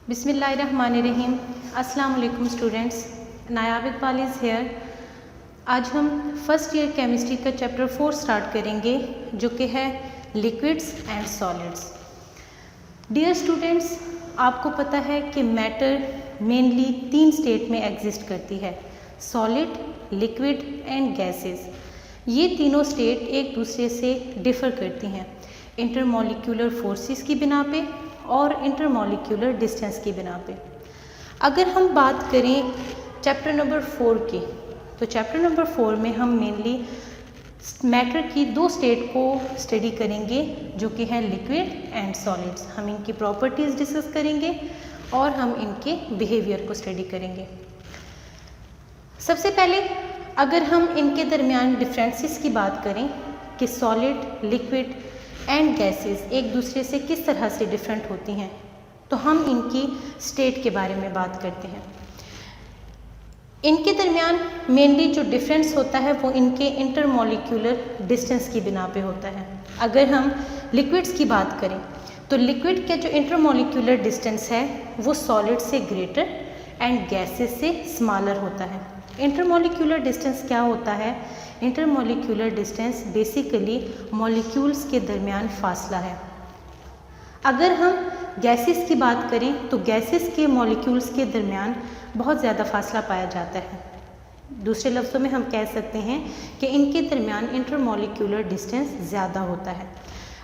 बिस्मिल्लाहिर्रहमानिर्रहीम। अस्सलाम वालेकुम students, Nayab Iqbal is here. आज हम फर्स्ट ईयर केमिस्ट्री का चैप्टर 4 स्टार्ट करेंगे जो कि है liquids and solids. Dear students, आपको पता है कि मैटर मेनली 3 स्टेट में एग्जिस्ट करती है, सॉलिड, लिक्विड एंड गैसेस। ये तीनों स्टेट एक दूसरे से डिफ़र करती हैं इंटरमॉलिक्यूलर फोर्सेस की बिना पे और इंटरमॉलिक्यूलर डिस्टेंस की बिना पे। अगर हम बात करें चैप्टर नंबर 4 की, तो चैप्टर नंबर 4 में हम मेनली मैटर की 2 स्टेट को स्टडी करेंगे जो कि है लिक्विड एंड सॉलिड्स। हम इनकी प्रॉपर्टीज़ डिस्कस करेंगे और हम इनके बिहेवियर को स्टडी करेंगे। सबसे पहले अगर हम इनके दरमियान डिफरेंसेस की बात करें कि सॉलिड, लिक्विड एंड गैसेस एक दूसरे से किस तरह से डिफरेंट होती हैं, तो हम इनकी स्टेट के बारे में बात करते हैं। इनके दरमियान मेनली जो डिफरेंस होता है वो इनके इंटरमॉलिक्यूलर डिस्टेंस की बिना पे होता है। अगर हम लिक्विड्स की बात करें तो लिक्विड का जो इंटरमॉलिक्यूलर डिस्टेंस है वो सॉलिड से ग्रेटर एंड गैसेस से स्मॉलर होता है। इंटरमॉलिक्यूलर डिस्टेंस क्या होता है? इंटरमॉलिक्यूलर डिस्टेंस बेसिकली मॉलिक्यूल्स के दरमियान फासला है। अगर हम गैसेस की बात करें तो गैसेस के मॉलिक्यूल्स के दरमियान बहुत ज़्यादा फासला पाया जाता है। दूसरे लफ्ज़ों में हम कह सकते हैं कि इनके दरमियान इंटरमॉलिक्यूलर डिस्टेंस ज़्यादा होता है।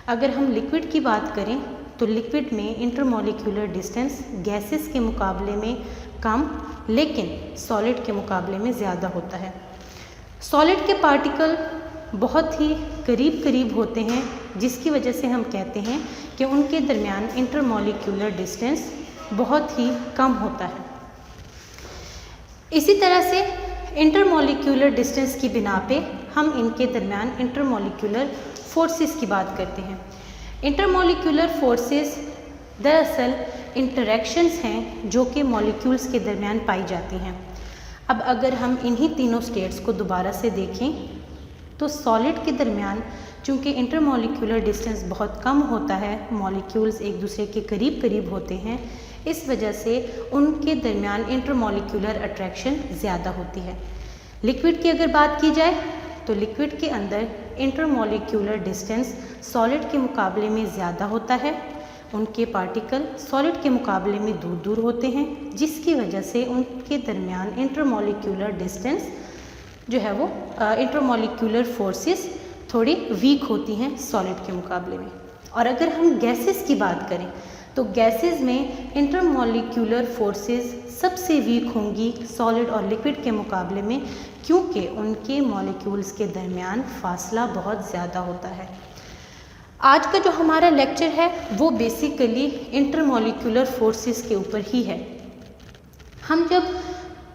अगर हम लिक्विड की बात करें तो लिक्विड में इंटरमॉलिक्यूलर डिस्टेंस गैसेस के मुकाबले में कम लेकिन सॉलिड के मुकाबले में ज़्यादा होता है। सॉलिड के पार्टिकल बहुत ही करीब करीब होते हैं जिसकी वजह से हम कहते हैं कि उनके दरमियान इंटरमॉलिक्यूलर डिस्टेंस बहुत ही कम होता है। इसी तरह से इंटरमॉलिक्यूलर डिस्टेंस की बिना पे हम इनके दरमियान इंटरमॉलिक्यूलर फोर्सेस की बात करते हैं। इंटरमॉलिक्यूलर फोर्सेस दरअसल इंटरैक्शंस हैं जो कि मॉलिक्यूल्स के दरमियान पाई जाती हैं। अब अगर हम इन्हीं तीनों स्टेट्स को दोबारा से देखें तो सॉलिड के दरमियान चूँकि इंटरमॉलिक्यूलर डिस्टेंस बहुत कम होता है, मॉलिक्यूल्स एक दूसरे के करीब करीब होते हैं, इस वजह से उनके दरमियान इंटरमॉलिक्यूलर अट्रैक्शन ज़्यादा होती है। लिक्विड की अगर बात की जाए तो लिक्विड के अंदर इंटरमॉलिक्यूलर डिस्टेंस सॉलिड के मुकाबले में ज़्यादा होता है। उनके पार्टिकल सॉलिड के मुकाबले में दूर दूर होते हैं जिसकी वजह से उनके दरमियान इंटरमॉलिक्यूलर डिस्टेंस जो है वो इंटरमॉलिक्यूलर फोर्सेस थोड़ी वीक होती हैं सॉलिड के मुकाबले में। और अगर हम गैसेस की बात करें तो गैसेस में इंटरमॉलिक्यूलर फोर्सेस सबसे वीक होंगी सॉलिड और लिक्विड के मुकाबले में, क्योंकि उनके मॉलिक्यूल्स के दरमियान फासला बहुत ज़्यादा होता है। आज का जो हमारा लेक्चर है वो बेसिकली इंटरमॉलिक्यूलर फोर्सेस के ऊपर ही है। हम जब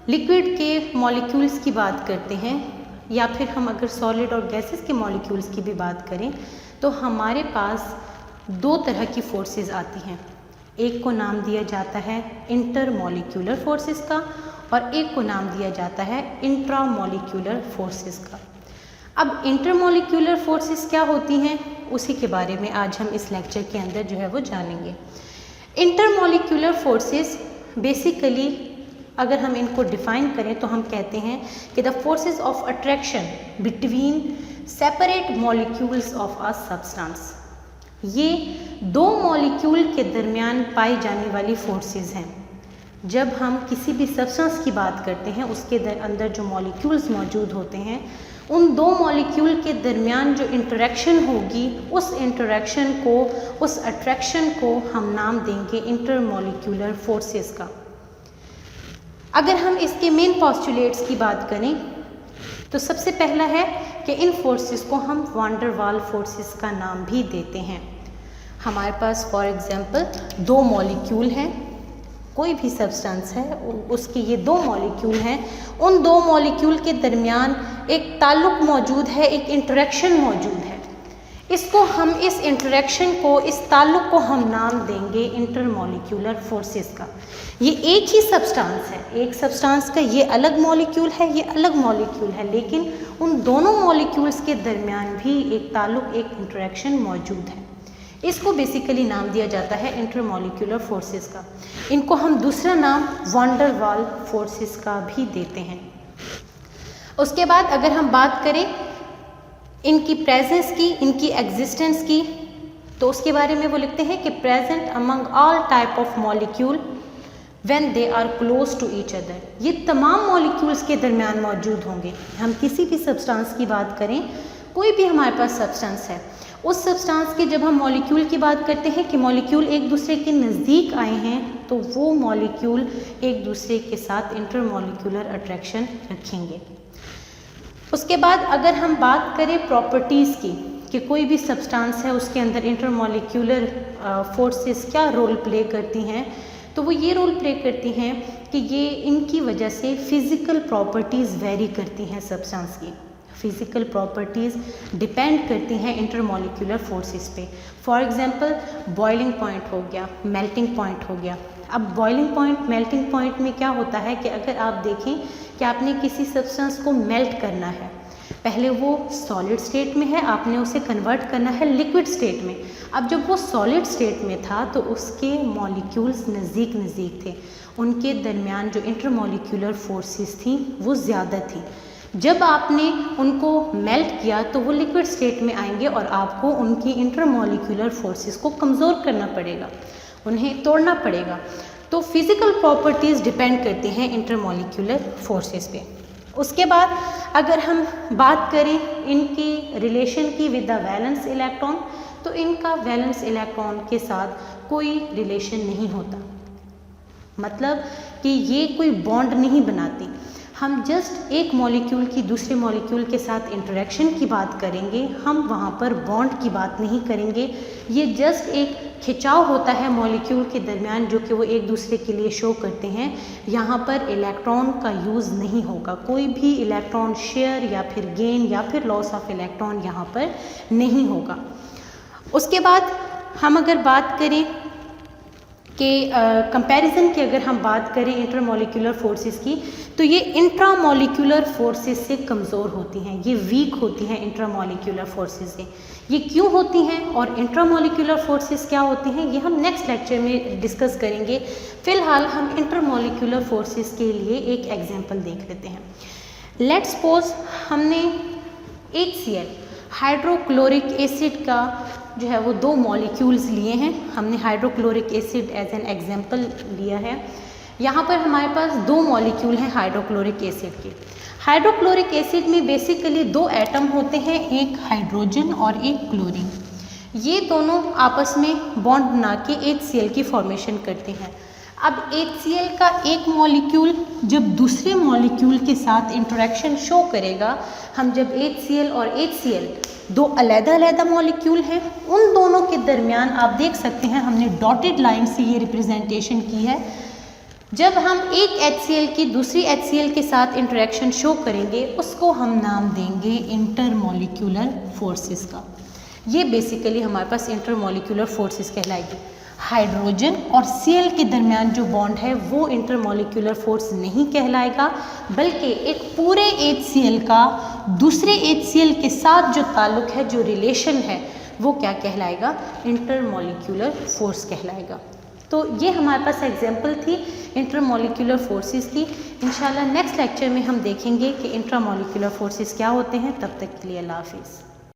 लिक्विड के मॉलिक्यूल्स की बात करते हैं या फिर हम अगर सॉलिड और गैसेस के मॉलिक्यूल्स की भी बात करें तो हमारे पास 2 तरह की फोर्सेस आती हैं। एक को नाम दिया जाता है इंटरमॉलिक्यूलर फोर्सेस का और एक को नाम दिया जाता है इंट्रामॉलिक्यूलर फोर्सेस का। अब इंटरमॉलिक्यूलर फोर्सेस क्या होती हैं उसी के बारे में आज हम इस लेक्चर के अंदर जो है वो जानेंगे। इंटरमॉलिक्यूलर फोर्सेस बेसिकली अगर हम इनको डिफाइन करें तो हम कहते हैं कि the forces of attraction between separate molecules of a substance. ये 2 मॉलिक्यूल के दरमियान पाई जाने वाली फोर्सेस हैं। जब हम किसी भी सब्सटेंस की बात करते हैं उसके अंदर जो मॉलिक्यूल्स मौजूद होते हैं उन 2 मॉलिक्यूल के दरमियान जो इंटरेक्शन होगी उस इंटरेक्शन को, उस अट्रैक्शन को हम नाम देंगे इंटरमॉलिक्यूलर फोर्सेस का। अगर हम इसके मेन पोस्टुलेट्स की बात करें तो सबसे पहला है कि इन फोर्सेस को हम वान डर वाल फोर्सेस का नाम भी देते हैं। हमारे पास फॉर एग्जांपल 2 मॉलिक्यूल हैं, कोई भी सब्सटेंस है उसके ये 2 मॉलिक्यूल हैं, उन 2 मॉलिक्यूल के दरमियान एक ताल्लुक़ मौजूद है, एक इंटरेक्शन मौजूद है। इसको हम इस इंटरेक्शन को, इस ताल्लुक़ को हम नाम देंगे इंटरमॉलिक्यूलर फोर्सेस का। ये एक ही सब्सटेंस है, एक सब्सटेंस का ये अलग मॉलिक्यूल है, ये अलग मॉलिक्यूल है, लेकिन उन दोनों मॉलिक्यूल्स के दरमियान भी एक ताल्लुक़, एक इंटरेक्शन मौजूद है। इसको बेसिकली नाम दिया जाता है इंटरमॉलिक्यूलर फोर्सेस का। इनको हम दूसरा नाम वान डर वाल फोर्सेस का भी देते हैं। उसके बाद अगर हम बात करें इनकी प्रेजेंस की, इनकी एग्जिस्टेंस की, तो उसके बारे में वो लिखते हैं कि present among all type of molecule when they are close to each other. ये तमाम मॉलिक्यूल्स के दरमियान मौजूद होंगे। हम किसी भी सब्सटेंस की बात करें, कोई भी हमारे पास सब्सटेंस है, उस सब्सटेंस के जब हम मॉलिक्यूल की बात करते हैं कि मॉलिक्यूल एक दूसरे के नज़दीक आए हैं, तो वो मॉलिक्यूल एक दूसरे के साथ इंटरमॉलिक्यूलर अट्रैक्शन रखेंगे। उसके बाद अगर हम बात करें प्रॉपर्टीज़ की कि कोई भी सब्सटेंस है उसके अंदर इंटरमॉलिक्यूलर फोर्सेस क्या रोल प्ले करती हैं, तो वो ये रोल प्ले करती हैं कि ये इनकी वजह से फ़िज़िकल प्रॉपर्टीज़ वेरी करती हैं। सब्सटेंस की फ़िज़िकल प्रॉपर्टीज़ डिपेंड करती हैं इंटरमॉलिक्यूलर फोर्सेस पे। फॉर एग्जांपल बॉइलिंग पॉइंट हो गया, मेल्टिंग पॉइंट हो गया। अब बॉइलिंग पॉइंट, मेल्टिंग पॉइंट में क्या होता है कि अगर आप देखें कि आपने किसी सब्सटेंस को मेल्ट करना है, पहले वो सॉलिड स्टेट में है, आपने उसे कन्वर्ट करना है लिक्विड स्टेट में। अब जब वो सॉलिड स्टेट में था तो उसके मॉलिक्यूल्स नज़दीक नज़दीक थे, उनके दरमियान जो इंटरमॉलिक्यूलर फोर्सेस थी वो ज़्यादा थी। जब आपने उनको मेल्ट किया तो वो लिक्विड स्टेट में आएंगे और आपको उनकी इंटरमॉलिक्यूलर फोर्सेस को कमज़ोर करना पड़ेगा, उन्हें तोड़ना पड़ेगा। तो फिज़िकल प्रॉपर्टीज़ डिपेंड करती हैं इंटरमॉलिक्यूलर फोर्सेस पे। उसके बाद अगर हम बात करें इनकी रिलेशन की विद द वैलेंस इलेक्ट्रॉन, तो इनका वैलेंस इलेक्ट्रॉन के साथ कोई रिलेशन नहीं होता, मतलब कि ये कोई बॉन्ड नहीं बनाती। हम जस्ट एक मॉलिक्यूल की दूसरे मॉलिक्यूल के साथ इंटरेक्शन की बात करेंगे, हम वहाँ पर बॉन्ड की बात नहीं करेंगे। ये जस्ट एक खिंचाव होता है मॉलिक्यूल के दरमियान जो कि वो एक दूसरे के लिए शो करते हैं। यहाँ पर इलेक्ट्रॉन का यूज़ नहीं होगा, कोई भी इलेक्ट्रॉन शेयर या फिर गेन या फिर लॉस ऑफ इलेक्ट्रॉन यहाँ पर नहीं होगा। उसके बाद हम अगर बात करें कि कंपैरिजन की, अगर हम बात करें इंटरमॉलिक्यूलर फोर्सेस की, तो ये इंट्रामॉलिक्यूलर फोर्सेस से कमज़ोर होती हैं, ये वीक होती हैं इंट्रामॉलिक्यूलर फोर्सेस से। ये क्यों होती हैं और इंट्रामॉलिक्यूलर फोर्सेस क्या होती हैं, ये हम नेक्स्ट लेक्चर में डिस्कस करेंगे। फ़िलहाल हम इंटरमॉलिक्यूलर फोर्सेस के लिए एक एग्जांपल देख लेते हैं। लेट्स सपोज हमने HCl हाइड्रोक्लोरिक एसिड का जो है वो 2 मॉलिक्यूल्स लिए हैं। हमने hydrochloric acid as an example लिया है। यहाँ पर हमारे पास 2 मॉलिक्यूल हैं हाइड्रोक्लोरिक एसिड के। हाइड्रोक्लोरिक एसिड में बेसिकली 2 एटम होते हैं, एक हाइड्रोजन और एक क्लोरीन। ये दोनों आपस में बॉन्ड बना के HCl की फॉर्मेशन करते हैं। अब HCl का एक मॉलिक्यूल जब दूसरे मॉलिक्यूल के साथ इंटरेक्शन शो करेगा, हम जब HCl और HCl 2 अलग-अलग मॉलिक्यूल हैं, उन दोनों के दरमियान आप देख सकते हैं हमने डॉटेड लाइन से ये रिप्रेजेंटेशन की है। जब हम एक HCl की दूसरी HCl के साथ इंटरेक्शन शो करेंगे, उसको हम नाम देंगे इंटरमॉलिक्यूलर फोर्सेस का। ये बेसिकली हमारे पास इंटरमॉलिक्यूलर फोर्सेस कहलाएगी। हाइड्रोजन और Cl के दरमियान जो बॉन्ड है वो इंटरमॉलिक्यूलर फोर्स नहीं कहलाएगा, बल्कि एक पूरे HCl का दूसरे HCl के साथ जो ताल्लुक़ है, जो रिलेशन है, वो क्या कहलाएगा, इंटरमॉलिक्यूलर फोर्स कहलाएगा। तो ये हमारे पास एग्जांपल थी इंटरमॉलिक्यूलर फोर्सेस की। इंशाल्लाह नेक्स्ट लेक्चर में हम देखेंगे कि इंट्रामॉलिक्यूलर फोर्सेस क्या होते हैं। तब तक के लिए अल्लाह हाफिज़।